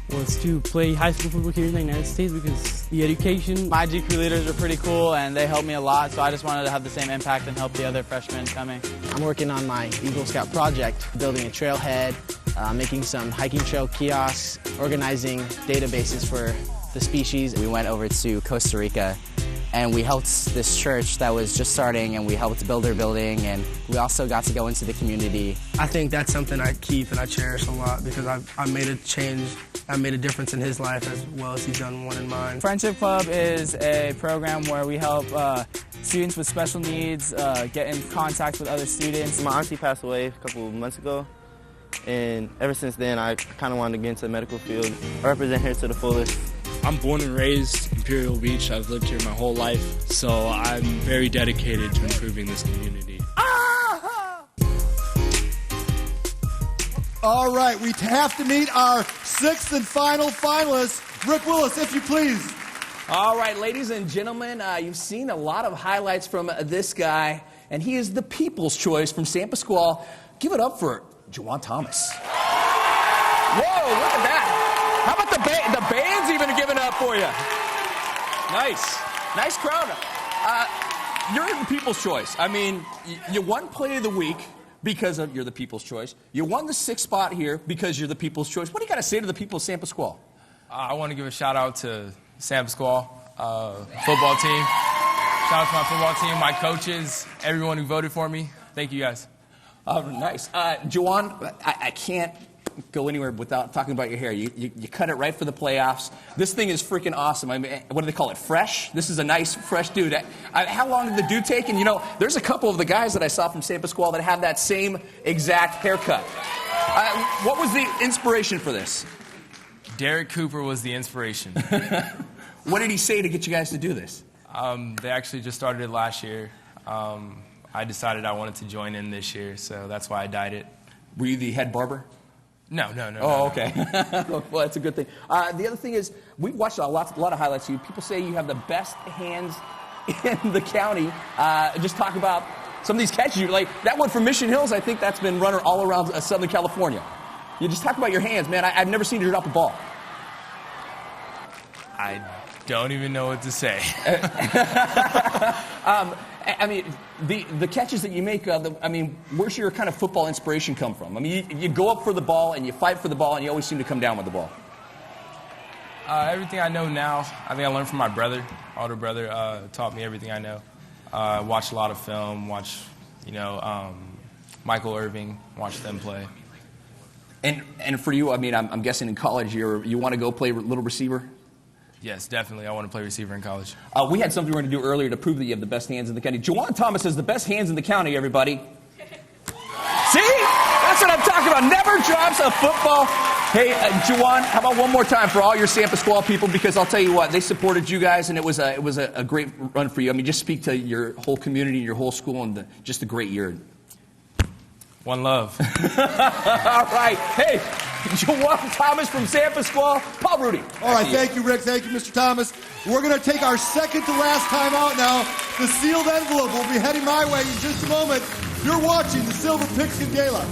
S14: was to play high school football here in the United States because the education.
S3: My GQ leaders are pretty cool and they helped me a lot, so I just wanted to have the same impact and help the other freshmen coming.
S34: I'm working on my Eagle Scout project, building a trailhead, making some hiking trail kiosks, organizing databases for the species. We went over to Costa Rica and we helped this church that was just starting, and we helped build their building, and we also got to go into the community.
S12: I think that's something I keep and I cherish a lot because I made a change. I made a difference in his life as well as he's done one in mine.
S3: Friendship Club is a program where we help students with special needs get in contact with other students.
S8: My auntie passed away a couple of months ago, and ever since then I kind of wanted to get into the medical field. I represent here to the fullest.
S15: I'm born and raised Imperial Beach. I've lived here my whole life, so I'm very dedicated to improving this community.
S2: All right, we have to meet our sixth and final finalist. Rick Willis, if you please.
S17: All right, ladies and gentlemen, you've seen a lot of highlights from this guy, and he is the people's choice from San Pasqual. Give it up for Juwan Thomas. Whoa, look at that. How about the band's even giving up for you? Nice crowd. You're the people's choice. I mean, you won Play of the Week because you're the people's choice. You won the 6th spot here because you're the people's choice. What do you got to say to the people of San Pasqual?
S18: I want to give a shout out to San Pasqual football team. Shout out to my football team, my coaches, everyone who voted for me. Thank you guys.
S17: Nice. Juwan, I can't go anywhere without talking about your hair. You cut it right for the playoffs. This thing is freaking awesome. I mean, what do they call it? Fresh? This is a nice, fresh dude. How long did the dude take? And, there's a couple of the guys that I saw from San Pasquale that have that same exact haircut. What was the inspiration for this?
S18: Derek Cooper was the inspiration.
S17: What did he say to get you guys to do this?
S18: They actually just started it last year. I decided I wanted to join in this year, so that's why I dyed it.
S17: Were you the head barber?
S18: No.
S17: Oh, okay. Well, that's a good thing. The other thing is, we've watched a lot of highlights of you. People say you have the best hands in the county. Just talk about some of these catches. Like that one from Mission Hills, I think that's been running all around Southern California. You just talk about your hands, man. I've never seen you drop a ball.
S18: I don't even know what to say.
S17: I mean, the catches that you make, where's your kind of football inspiration come from? I mean, you go up for the ball and you fight for the ball and you always seem to come down with the ball.
S18: Everything I know now, I think I learned from my brother. Older brother taught me everything I know. Watched a lot of film, watched, Michael Irving, watched them play.
S17: And for you, I mean, I'm guessing in college you want to go play little receiver?
S18: Yes, definitely. I want to play receiver in college.
S17: We had something we were going to do earlier to prove that you have the best hands in the county. Juwan Thomas has the best hands in the county, everybody. See? That's what I'm talking about. Never drops a football. Hey, Juwan, how about one more time for all your San Pasquale people? Because I'll tell you what, they supported you guys, and it was a great run for you. I mean, just speak to your whole community, your whole school, and just a great year.
S18: One love.
S17: All right. Hey, Juwan Thomas from San Pasquale. Paul Rudy.
S2: All right, thank you, Rick. Thank you, Mr. Thomas. We're going to take our second to last time out now. The sealed envelope will be heading my way in just a moment. You're watching the Silver Pigskin Gala.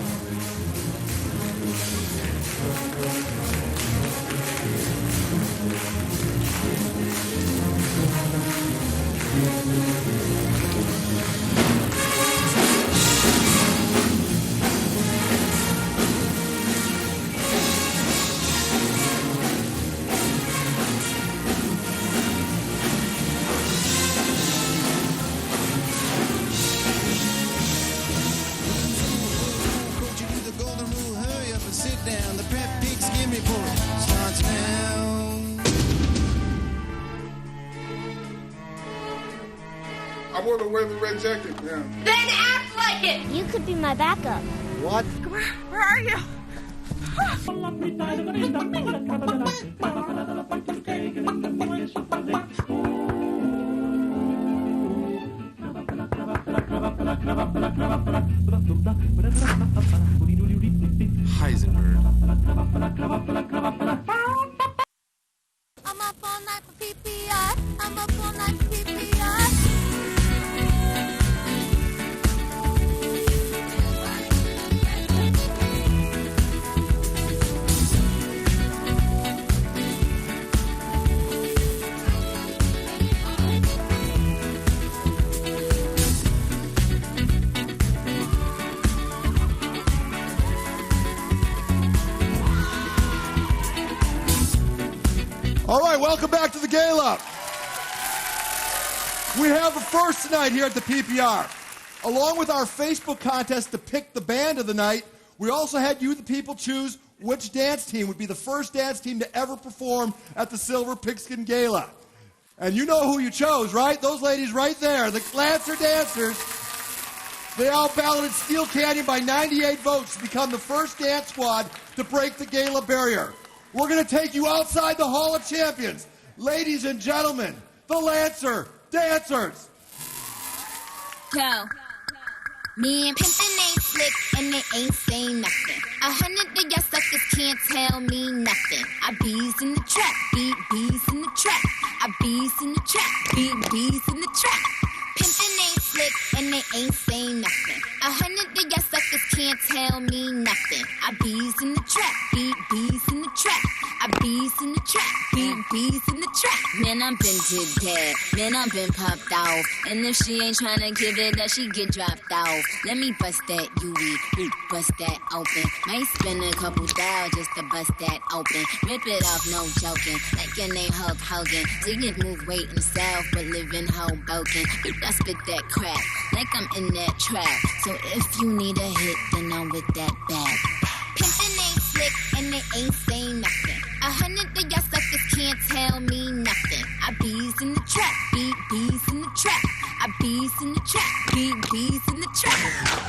S9: I wore the weather red jacket, yeah.
S16: Then act like it! You could be my backup.
S9: What?
S16: Where are you?
S9: Heisenberg.
S16: I'm up all night for PPI. I'm up all night for PPI.
S2: All right, welcome back to the Gala. We have a first tonight here at the PPR. Along with our Facebook contest to pick the band of the night, we also had you, the people, choose which dance team would be the first dance team to ever perform at the Silver Pigskin Gala. And you know who you chose, right? Those ladies right there, the Lancer Dancers. They out-balloted Steel Canyon by 98 votes to become the first dance squad to break the Gala barrier. We're going to take you outside the Hall of Champions. Ladies and gentlemen, the Lancer Dancers.
S16: Yo, me and Pimpin' ain't slick and they ain't saying nothing. 100 of y'all suckers can't tell me nothing. I bees in the trap, beat bees in the trap. I bees in the trap, beat bees in the trap. Pimpin' ain't slick and they ain't saying nothing. 100 of y'all suckers can't tell me nothing. I bees in the trap, beat bees in the trap. I bees in the trap, beat bees in the trap. trap. Man, I'm been did that. Man, I'm been popped off. And if she ain't tryna give it up, she get dropped off. Let me bust that UE, bust that open. Might spend a couple thou just to bust that open. Rip it off, no joking. Like your name Hulk Hogan. Didn't move weight himself, but live in Hoboken. I spit that crap, like I'm in that trap. So if you need a hit, then I'm with that bag. Pimpin' ain't slick and they ain't saying nothing. 100 of y'all suckers can't tell me nothing. I bees in the trap, bees in the trap. I bees in the trap, bees in the trap.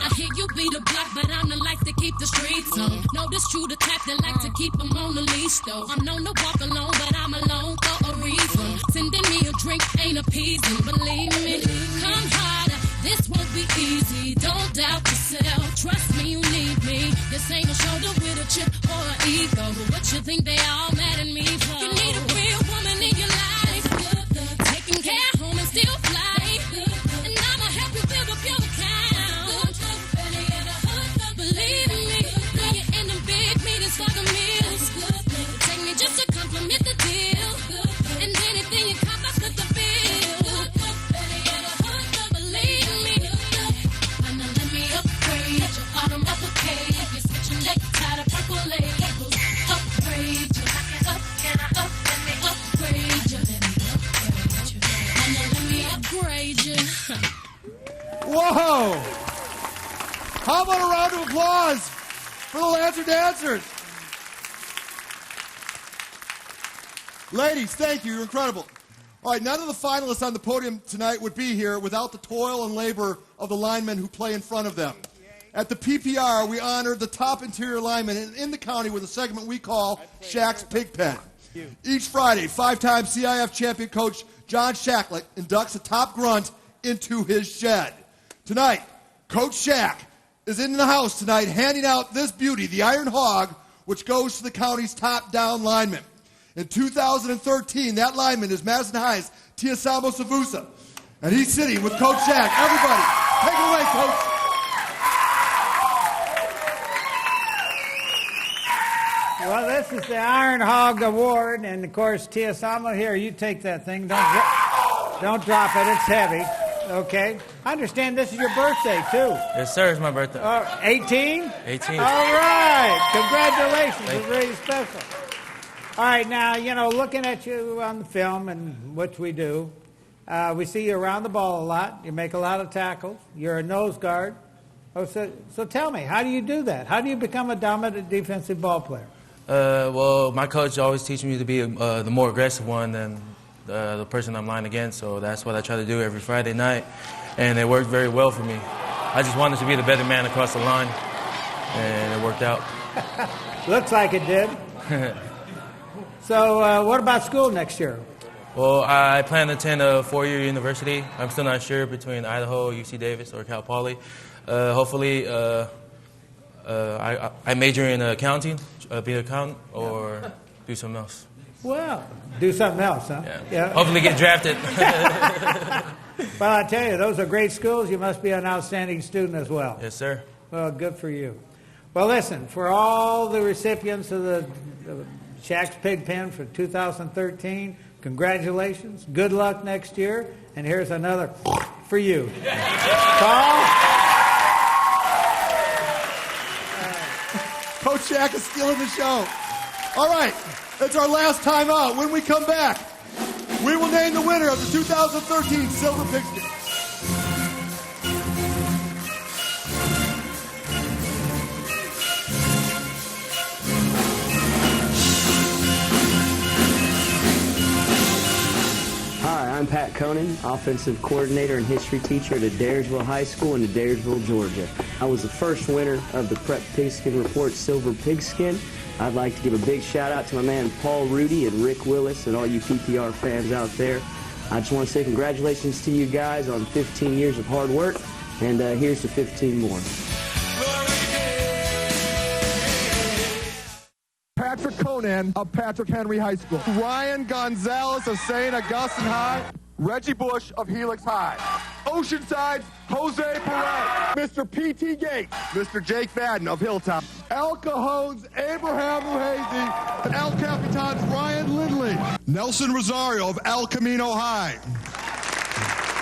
S4: I hear you be the block, but I'm the like to keep the streets on. Know this true the type that like to keep them on the leash though. I'm known to walk alone, but I'm alone for a reason. Sending me a drink ain't appeasing, believe me. Come harder, this won't be easy. Don't doubt yourself, trust me, you need me. This ain't a shoulder with a chip or an ego. But what you think they all mad at me for? You need a real woman in your life, taking care home and still fly. And I'ma help you build up your account. Believe me, when you're in them big meetings for the meals, take me just to compliment the deal. And anything you cop, I split the bill. Believe me, and now let me upgrade your autumn uppercase. You're switching necktie to purple labels. Upgrade you, can I up, let me upgrade you. And now let me upgrade you.
S2: Whoa! How about a round of applause for the Lancer Dancers? Ladies, thank you. You're incredible. All right, none of the finalists on the podium tonight would be here without the toil and labor of the linemen who play in front of them. At the PPR, we honored the top interior linemen in the county with a segment we call Shaq's Pig Pen. Each Friday, five-time CIF champion coach John Shacklet inducts a top grunt into his shed. Tonight, Coach Shaq is in the house tonight handing out this beauty, the Iron Hog, which goes to the county's top down lineman. In 2013, that lineman is Madison High's Tiasamo Savusa. And he's sitting with Coach Shaq. Everybody, take it away, Coach.
S19: Well, this is the Iron Hog Award, and of course, Tiasamo, here, you take that thing. Don't drop it, it's heavy. Okay. I understand this is your birthday, too.
S20: Yes, sir, it's my birthday.
S19: 18?
S20: 18.
S19: All right. Congratulations. It's really special. All right, now, you know, looking at you on the film, and which we do, we see you around the ball a lot. You make a lot of tackles. You're a nose guard. Oh, so tell me, how do you do that? How do you become a dominant defensive ball player?
S20: Well, my coach always teaches me to be the more aggressive one than the person I'm lying against, so that's what I try to do every Friday night, and it worked very well for me. I just wanted to be the better man across the line, and it worked out.
S19: Looks like it did. So what about school next year?
S20: Well, I plan to attend a four-year university. I'm still not sure between Idaho, UC Davis, or Cal Poly. Hopefully, I major in accounting, be an accountant, or do something else.
S19: Well, do something else, huh?
S20: Yeah. Hopefully get drafted.
S19: Well, I tell you, those are great schools. You must be an outstanding student as well.
S20: Yes, sir.
S19: Well, good for you. Well, listen, for all the recipients of the Shaq's Pig Pen for 2013, congratulations. Good luck next year. And here's another for you. Carl?
S2: Coach Shaq is stealing the show. All right, it's our last time out. When we come back, we will name the winner of the 2013 Silver Pigskin.
S21: Hi, I'm Pat Conan, offensive coordinator and history teacher at Adairsville High School in Adairsville, Georgia. I was the first winner of the Prep Pigskin Report Silver Pigskin. I'd like to give a big shout out to my man Paul Rudy and Rick Willis and all you PPR fans out there. I just want to say congratulations to you guys on 15 years of hard work, and here's to 15 more.
S2: Patrick Conan of Patrick Henry High School. Ryan Gonzalez of St. Augustine High. Reggie Bush of Helix High. Oceanside, Jose Perez. Mr. P.T. Gates. Mr. Jake Fadden of Hilltop. El Cajon's Abraham Muhazy, and El Capitan's Ryan Lindley. Nelson Rosario of El Camino High.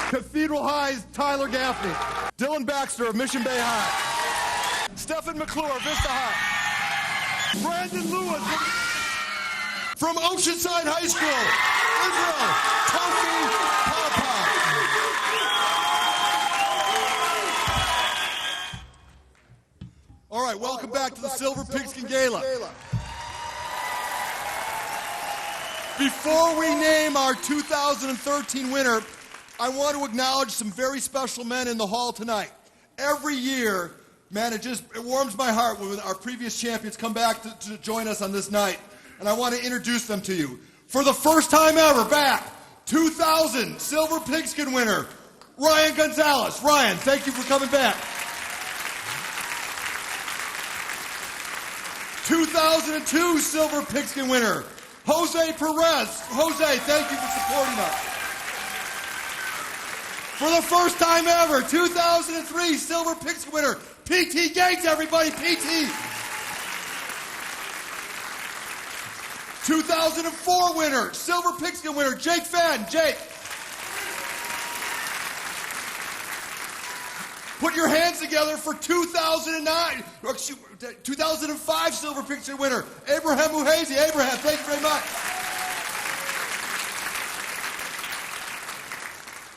S2: Cathedral High's Tyler Gaffney. Dylan Baxter of Mission Bay High. Stephen McClure of Vista High. Brandon Lewis from Oceanside High School. Israel Tofi Papa. All right, welcome back to the Silver Pigskin Gala. Before we name our 2013 winner, I want to acknowledge some very special men in the hall tonight. Every year, man, it warms my heart when our previous champions come back to join us on this night. And I want to introduce them to you. For the first time ever, back, 2000 Silver Pigskin winner, Ryan Gonzalez. Ryan, thank you for coming back. 2002 Silver Pigskin winner, Jose Perez. Jose, thank you for supporting us. For the first time ever, 2003 Silver Pigskin winner, P.T. Gates, everybody, P.T. 2004 winner, Silver Pigskin winner, Jake Fadden. Jake. Put your hands together for 2005 Silver Pigskin winner, Abraham Muhazy. Abraham, thank you very much.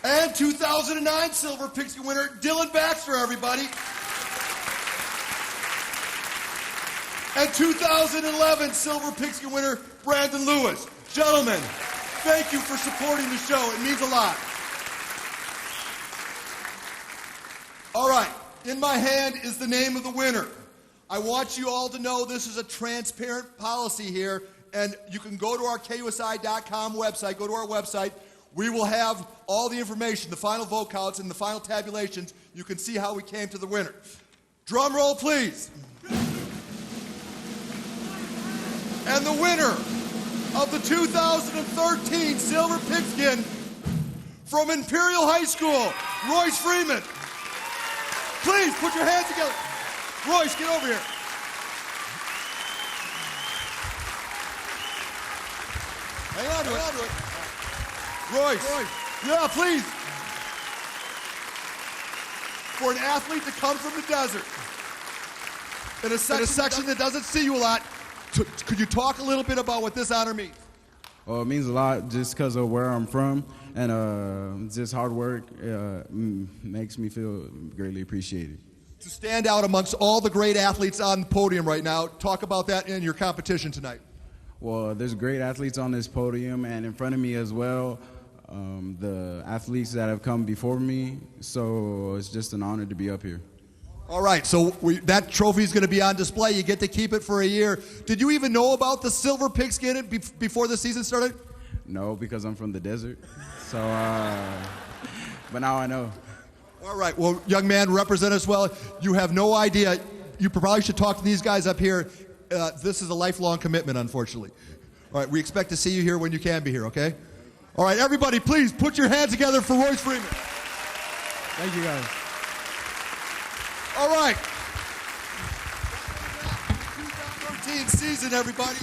S2: And 2009 Silver Pigskin winner, Dylan Baxter, everybody. And 2011 Silver Pigskin winner, Brandon Lewis. Gentlemen, thank you for supporting the show. It means a lot. All right, in my hand is the name of the winner. I want you all to know this is a transparent policy here, and you can go to our KUSI.com website, go to our website. We will have all the information, the final vote counts and the final tabulations. You can see how we came to the winner. Drum roll, please. And the winner of the 2013 Silver Pigskin from Imperial High School, Royce Freeman. Please put your hands together. Royce, get over here. Hang on to it. Royce. Yeah, please. For an athlete to come from the desert in a section that doesn't see you a lot, could you talk a little bit about what this honor means?
S1: Well, it means a lot just because of where I'm from, and just hard work makes me feel greatly appreciated.
S2: To stand out amongst all the great athletes on the podium right now, talk about that in your competition tonight.
S1: Well, there's great athletes on this podium and in front of me as well, the athletes that have come before me, so it's just an honor to be up here.
S2: All right, so that trophy is going to be on display. You get to keep it for a year. Did you even know about the Silver Pigskin before the season started?
S1: No, because I'm from the desert. So, but now I know.
S2: All right, well, young man, represent us well. You have no idea. You probably should talk to these guys up here. This is a lifelong commitment, unfortunately. All right, we expect to see you here when you can be here, okay? All right, everybody, please put your hands together for Royce Freeman.
S1: Thank you, guys.
S2: All right. 2013 season, everybody.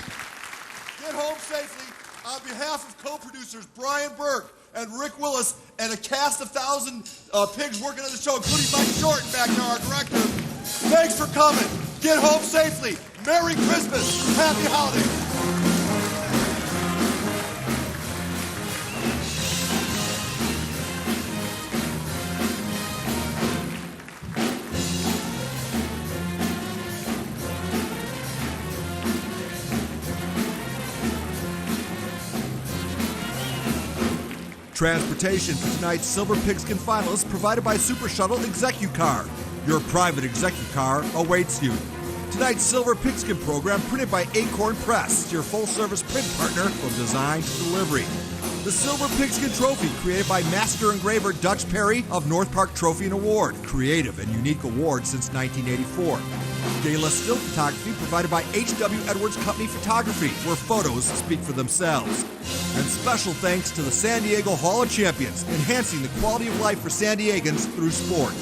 S2: Get home safely. On behalf of co-producers Brian Burke and Rick Willis and a cast of 1,000 pigs working on the show, including Mike Shorten back there, our director, thanks for coming. Get home safely. Merry Christmas. Happy holidays. Transportation for tonight's Silver Pigskin finalists provided by Super Shuttle ExecuCar. Your private ExecuCar awaits you. Tonight's Silver Pigskin program printed by Acorn Press, your full-service print partner from design to delivery. The Silver Pigskin Trophy, created by master engraver Dutch Perry of North Park Trophy and Award. Creative and unique award since 1984. Gala still photography provided by H.W. Edwards Company Photography, where photos speak for themselves. And special thanks to the San Diego Hall of Champions, enhancing the quality of life for San Diegans through sport.